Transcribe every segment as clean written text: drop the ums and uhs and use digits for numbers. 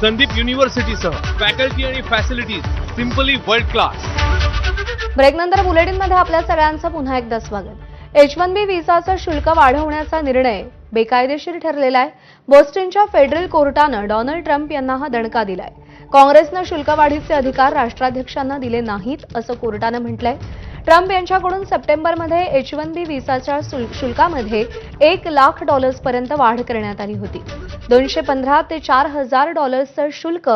Sandeep युनिव्हर्सिटीसह faculty आणि facilities simply world class. ब्रेकनंतर बुलेटिनमध्ये आपल्या सगळ्यांचं पुन्हा एकदा स्वागत। H-1B व्हिसाचं शुल्क वाढवण्याचा निर्णय बेकायदेशीर ठरलेला आहे। बोस्टनच्या फेडरल कोर्टानं डोनाल्ड ट्रम्प यांना हा दणका दिलाय। काँग्रेसनं शुल्क वाढीचे अधिकार राष्ट्राध्यक्षांना दिले नाहीत असं कोर्टानं म्हटलंय। ट्रम्प यांच्याकडून सप्टेंबरमध्ये H-1B व्हिसाच्या शुल्कामध्ये $1,00,000 पर्यंत वाढ करण्यात आली होती। $215 ते $4,000चं शुल्क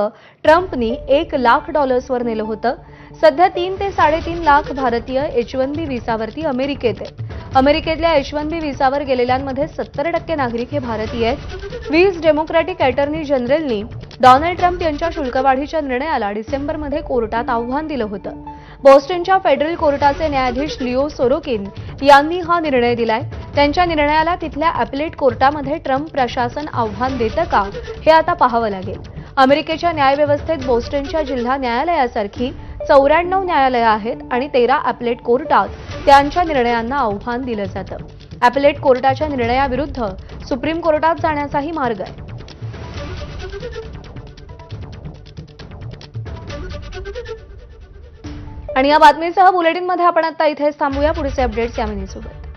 ट्रम्पनी $1,00,000 वर नेलं होतं। सध्या 3 ते 3.5 लाख भारतीय H-1B व्हिसावरती अमेरिकेत आहेत। अमेरिकेतल्या H-1B व्हिसावर गेलेल्यांमध्ये 70% नागरिक हे भारतीय आहेत। 20 डेमोक्रॅटिक अटॉर्नी जनरलनी डोनाल्ड ट्रम्प यांच्या शुल्कवाढीच्या निर्णयाला डिसेंबरमध्ये कोर्टात आव्हान दिलं होतं। बोस्टनच्या फेडरल कोर्टाचे न्यायाधीश लिओ सोरोकिन यांनी हा निर्णय दिलाय। त्यांच्या निर्णयाला तिथल्या ॲपेलेट कोर्टामध्ये ट्रम्प प्रशासन आव्हान देतं का हे आता पाहावं लागेल। अमेरिकेच्या न्यायव्यवस्थेत बोस्टनच्या जिल्हा न्यायालयासारखी 94 न्यायालयं आहेत आणि 13 ॲपेलेट कोर्टात त्यांच्या निर्णयांना आव्हान दिलं जातं। ॲपेलेट कोर्टाच्या निर्णयाविरुद्ध सुप्रीम कोर्टात जाण्याचाही मार्ग आहे। आणि या बातमीसह बुलेटिनमध्ये आपण आता इथेच थांबूया। पुढचे अपडेट्स यामिनीसोबत।